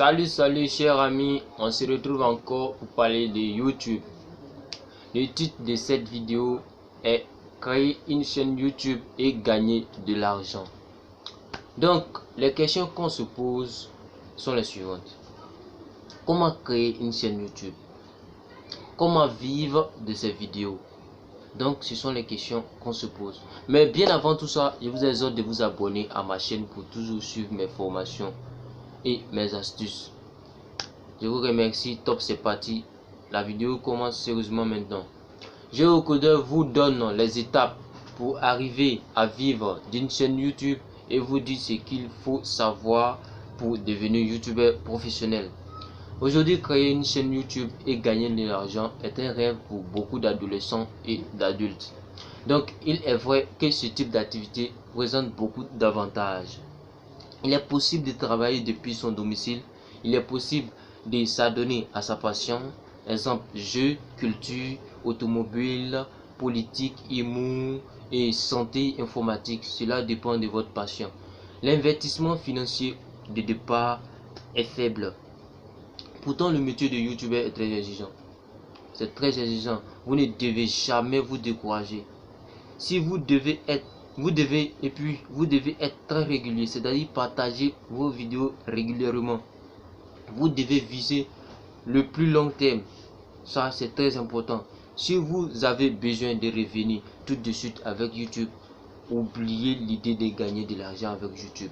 Salut chers amis, on se retrouve encore pour parler de YouTube. Le titre de cette vidéo est créer une chaîne YouTube et gagner de l'argent. Donc les questions qu'on se pose sont les suivantes. Comment créer une chaîne YouTube? Comment vivre de ces vidéos? Donc ce sont les questions qu'on se pose. Mais bien avant tout ça, je vous exhorte de vous abonner à ma chaîne pour toujours suivre mes formations et mes astuces. Je vous remercie. Top, c'est parti. La vidéo commence sérieusement maintenant. GeoCodeur vous donne les étapes pour arriver à vivre d'une chaîne YouTube et vous dit ce qu'il faut savoir pour devenir youtubeur professionnel. Aujourd'hui, créer une chaîne YouTube et gagner de l'argent est un rêve pour beaucoup d'adolescents et d'adultes. Donc, il est vrai que ce type d'activité présente beaucoup d'avantages. Il est possible de travailler depuis son domicile. Il est possible de s'adonner à sa passion. Exemple, jeux, culture, automobile, politique, humour et santé informatique. Cela dépend de votre passion. L'investissement financier de départ est faible. Pourtant, le métier de youtubeur est très exigeant. C'est très exigeant. Vous ne devez jamais vous décourager. Si vous devez être Vous devez être très régulier, c'est-à-dire partager vos vidéos régulièrement. Vous devez viser le plus long terme. Ça, c'est très important. Si vous avez besoin de revenir tout de suite avec YouTube, oubliez l'idée de gagner de l'argent avec YouTube.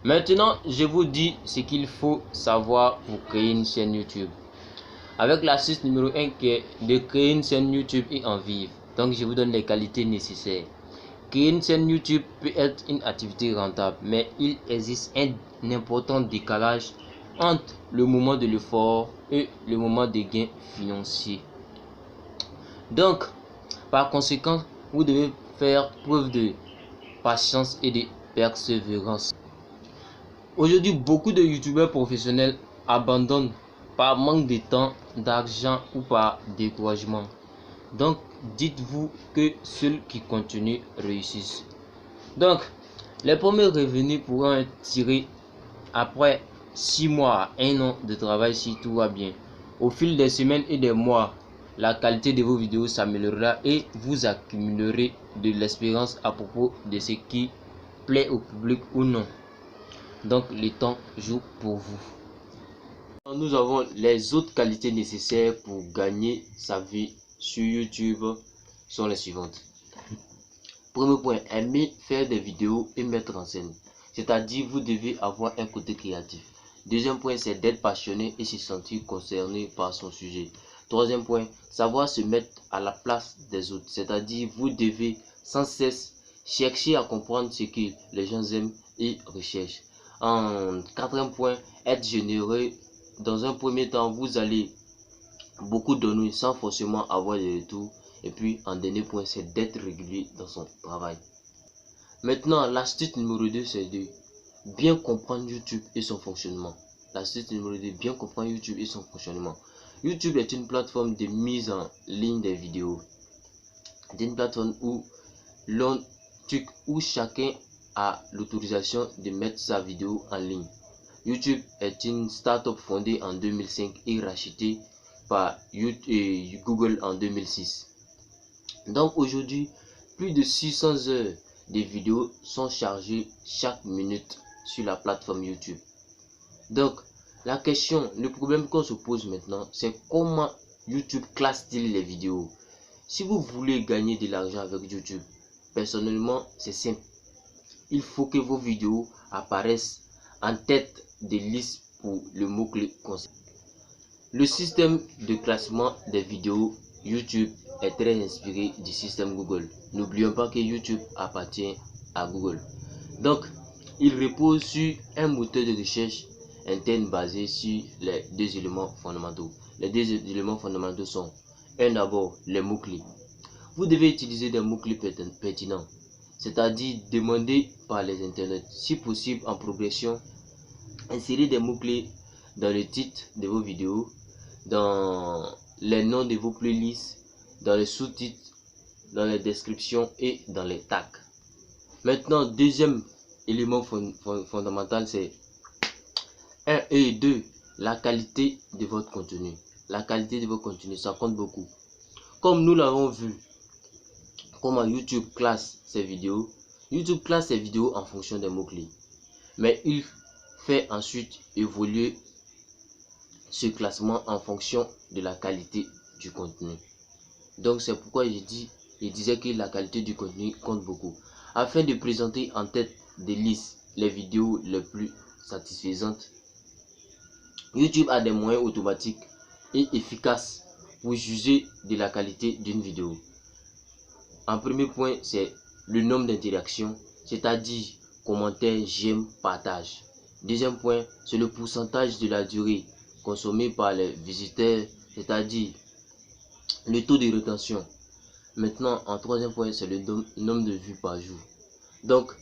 Maintenant, je vous dis ce qu'il faut savoir pour créer une chaîne YouTube. Avec l'astuce numéro 1 qui est de créer une chaîne YouTube et en vivre. Donc, je vous donne les qualités nécessaires. Créer une chaîne YouTube peut être une activité rentable, mais il existe un important décalage entre le moment de l'effort et le moment de gain financier. Donc, par conséquent, vous devez faire preuve de patience et de persévérance. Aujourd'hui, beaucoup de youtubeurs professionnels abandonnent par manque de temps, d'argent ou par découragement. Donc, dites-vous que ceux qui continuent réussissent. Donc, les premiers revenus pourront être tirés après 6 mois à 1 an de travail si tout va bien. Au fil des semaines et des mois, la qualité de vos vidéos s'améliorera et vous accumulerez de l'expérience à propos de ce qui plaît au public ou non. Donc, le temps joue pour vous. Nous avons les autres qualités nécessaires pour gagner sa vie sur YouTube sont les suivantes. Premier point, aimer faire des vidéos et mettre en scène. C'est-à-dire, vous devez avoir un côté créatif. Deuxième point, c'est d'être passionné et se sentir concerné par son sujet. Troisième point, savoir se mettre à la place des autres. C'est-à-dire, vous devez sans cesse chercher à comprendre ce que les gens aiment et recherchent. En quatrième point, être généreux. Dans un premier temps, vous allez beaucoup donner sans forcément avoir de retour. Et puis, en dernier point, c'est d'être régulier dans son travail. Maintenant, l'astuce numéro 2, c'est de bien comprendre YouTube et son fonctionnement. L'astuce numéro 2, bien comprendre YouTube et son fonctionnement. YouTube est une plateforme de mise en ligne des vidéos. C'est une plateforme où chacun a l'autorisation de mettre sa vidéo en ligne. YouTube est une start-up fondée en 2005 et rachetée par Google en 2006. Donc aujourd'hui, plus de 600 heures de vidéos sont chargées chaque minute sur la plateforme YouTube. Donc le problème qu'on se pose maintenant, c'est comment YouTube classe-t-il les vidéos. Si vous voulez gagner de l'argent avec YouTube, personnellement, c'est simple. Il faut que vos vidéos apparaissent en tête de liste pour le mot-clé concept. Le système de classement des vidéos YouTube est très inspiré du système Google. N'oublions pas que YouTube appartient à Google. Donc, il repose sur un moteur de recherche interne basé sur les deux éléments fondamentaux. Les deux éléments fondamentaux sont, d'abord, les mots-clés. Vous devez utiliser des mots-clés pertinents, c'est-à-dire demandés par les internautes. Si possible, en progression, insérez des mots-clés dans le titre de vos vidéos, dans les noms de vos playlists, dans les sous-titres, dans les descriptions et dans les tags. Maintenant, deuxième élément fondamental, c'est 1 et 2, la qualité de votre contenu. La qualité de votre contenu, ça compte beaucoup. Comme nous l'avons vu, comment YouTube classe ses vidéos. YouTube classe ses vidéos en fonction des mots-clés. Mais il fait ensuite évoluer ce classement en fonction de la qualité du contenu. Donc c'est pourquoi je disais que la qualité du contenu compte beaucoup. Afin de présenter en tête des listes les vidéos les plus satisfaisantes, YouTube a des moyens automatiques et efficaces pour juger de la qualité d'une vidéo. En premier point, c'est le nombre d'interactions, c'est-à-dire commentaires, j'aime, partage. Deuxième point, c'est le pourcentage de la durée consommée par les visiteurs, c'est-à-dire le taux de rétention. Maintenant, en troisième point, c'est le nombre de vues par jour. Donc,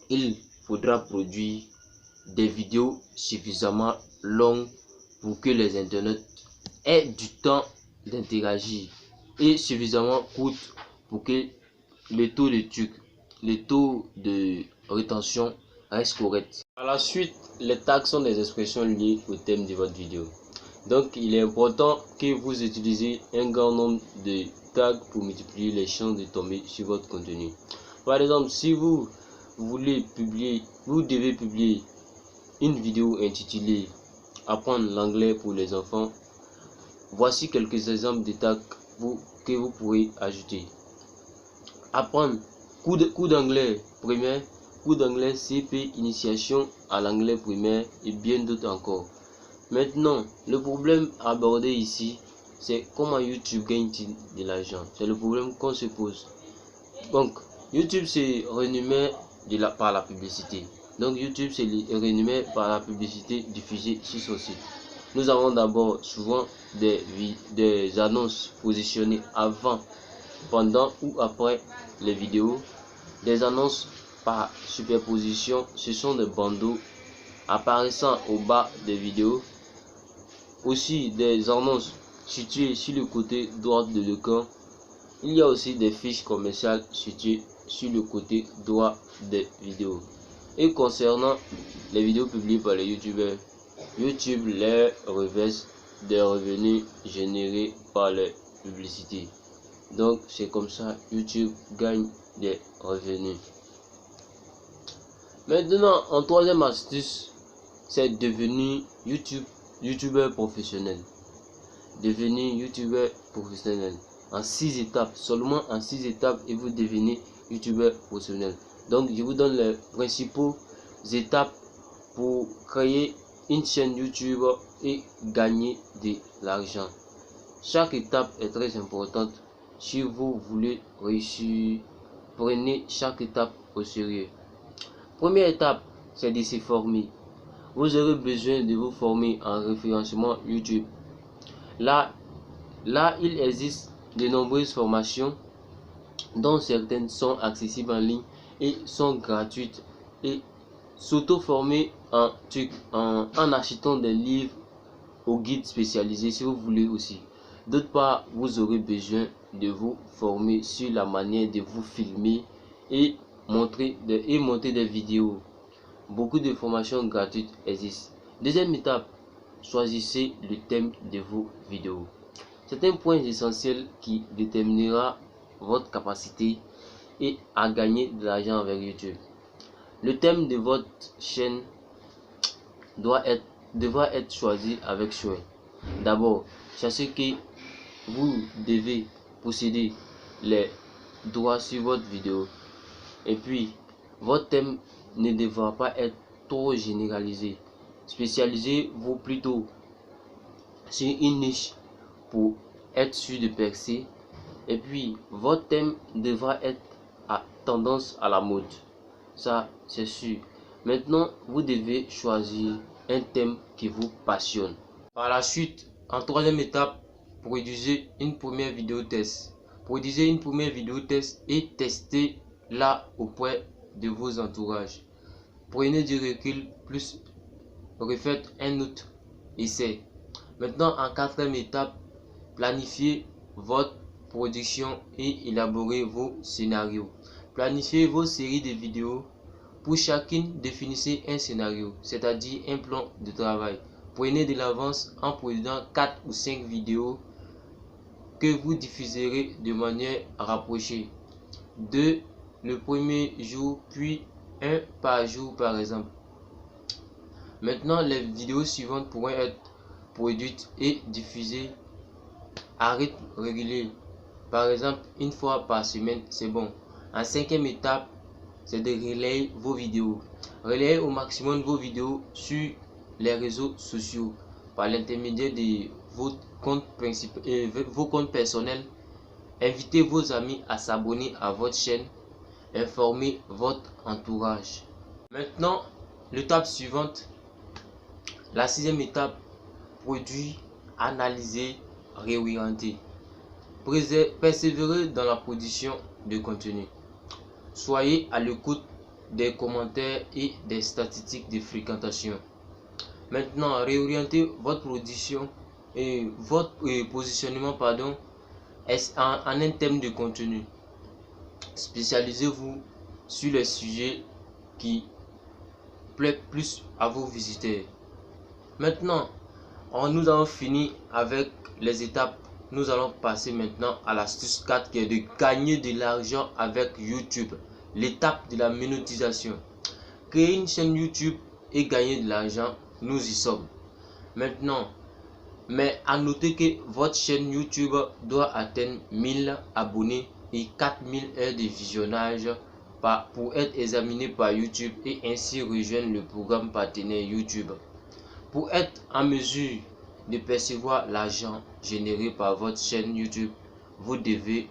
il faudra produire des vidéos suffisamment longues pour que les internautes aient du temps d'interagir et suffisamment courtes pour que le taux de rétention reste correct. Par la suite, les tags sont des expressions liées au thème de votre vidéo. Donc, il est important que vous utilisez un grand nombre de tags pour multiplier les chances de tomber sur votre contenu. Par exemple, si vous devez publier une vidéo intitulée Apprendre l'anglais pour les enfants. Voici quelques exemples de tags que vous pourrez ajouter. Apprendre cours d'anglais primaire, cours d'anglais CP, initiation à l'anglais primaire et bien d'autres encore. Maintenant, le problème abordé ici, c'est comment YouTube gagne-t-il de l'argent. C'est le problème qu'on se pose. Donc, YouTube se rémunère par la publicité. Donc, YouTube se rémunère par la publicité diffusée sur son site. Nous avons d'abord souvent des annonces positionnées avant, pendant ou après les vidéos. Des annonces par superposition, ce sont des bandeaux apparaissant au bas des vidéos. Aussi des annonces situées sur le côté droit de l'écran. Il y a aussi des fiches commerciales situées sur le côté droit des vidéos. Et concernant les vidéos publiées par les youtubeurs, YouTube leur reverse des revenus générés par les publicités. Donc c'est comme ça YouTube gagne des revenus. Maintenant, en troisième astuce, c'est devenir youtubeur professionnel. Devenir youtubeur professionnel. En 6 étapes, seulement en 6 étapes, et vous devenez youtubeur professionnel. Donc je vous donne les principaux étapes pour créer une chaîne YouTube et gagner de l'argent. Chaque étape est très importante. Si vous voulez réussir, prenez chaque étape au sérieux. Première étape, c'est de se former. Vous aurez besoin de vous former en référencement YouTube. Là, il existe de nombreuses formations dont certaines sont accessibles en ligne et sont gratuites, et s'auto-former en achetant des livres ou guides spécialisés si vous voulez aussi. D'autre part, vous aurez besoin de vous former sur la manière de vous filmer et monter des vidéos. Beaucoup de formations gratuites existent. Deuxième étape, choisissez le thème de vos vidéos. C'est un point essentiel qui déterminera votre capacité et à gagner de l'argent avec YouTube. Le thème de votre chaîne devra être choisi avec soin. D'abord, sachez que vous devez posséder les droits sur votre vidéo. Et puis, votre thème ne devra pas être trop généralisé. Spécialisez-vous plutôt sur une niche pour être sûr de percer. Et puis, votre thème devra être à tendance à la mode. Ça, c'est sûr. Maintenant, vous devez choisir un thème qui vous passionne. Par la suite, en troisième étape, produisez une première vidéo test. Produisez une première vidéo test et testez-la auprès de vos entourages. Prenez du recul, plus refaites un autre essai. Maintenant, en quatrième étape, planifiez votre production et élaborez vos scénarios. Planifiez vos séries de vidéos Pour chacune, définissez un scénario, c'est-à-dire un plan de travail. Prenez de l'avance en produisant 4 ou 5 vidéos que vous diffuserez de manière rapprochée. 2 le premier jour, puis 1 par jour par exemple. Maintenant, les vidéos suivantes pourront être produites et diffusées à rythme régulier. Par exemple, une fois par semaine, c'est bon. En 5e étape, c'est de relayer vos vidéos. Relayez au maximum vos vidéos sur les réseaux sociaux par l'intermédiaire de vos comptes principaux et vos comptes personnels. Invitez vos amis à s'abonner à votre chaîne. Informez votre entourage. Maintenant, l'étape suivante, la 6e étape, produire, analyser, réorienter. Persévérez dans la production de contenu. Soyez à l'écoute des commentaires et des statistiques de fréquentation. Maintenant, réorientez votre production et votre positionnement en un thème de contenu. Spécialisez-vous sur les sujets qui plaisent plus à vos visiteurs. Maintenant, nous avons fini avec les étapes. Nous allons passer maintenant à l'astuce 4 qui est de gagner de l'argent avec YouTube. L'étape de la monétisation. Créer une chaîne YouTube et gagner de l'argent, nous y sommes. Maintenant, mais à noter que votre chaîne YouTube doit atteindre 1000 abonnés et 4000 heures de visionnage pour être examiné par YouTube et ainsi rejoindre le programme partenaire YouTube. Pour être en mesure de percevoir l'argent généré par votre chaîne YouTube, vous devez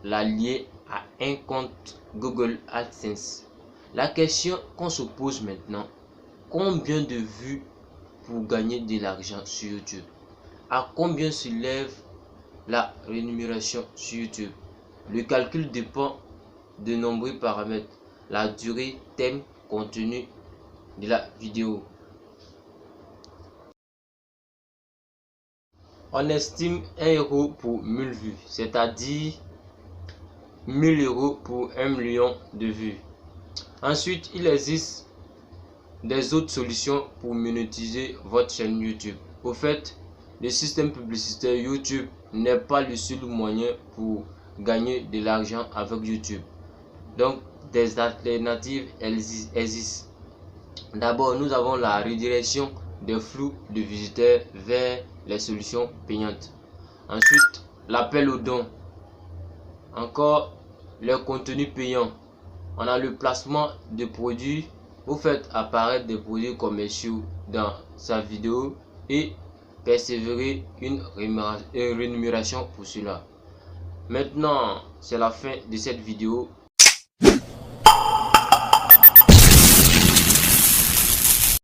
la lier à un compte Google AdSense. La question qu'on se pose maintenant, combien de vues pour gagner de l'argent sur YouTube? À combien s'élève la rémunération sur YouTube? Le calcul dépend de nombreux paramètres, la durée, thème, contenu de la vidéo. On estime 1 euro pour 1000 vues, c'est-à-dire 1000 euros pour 1 million de vues. Ensuite, il existe des autres solutions pour monétiser votre chaîne YouTube. Au fait, le système publicitaire YouTube n'est pas le seul moyen pour gagner de l'argent avec YouTube. Donc, des alternatives existent. D'abord, nous avons la redirection des flux de visiteurs vers les solutions payantes. Ensuite, l'appel aux dons. Encore, le contenu payant. On a le placement de produits. Vous faites apparaître des produits commerciaux dans sa vidéo et persévérer une rémunération pour cela. Maintenant, c'est la fin de cette vidéo.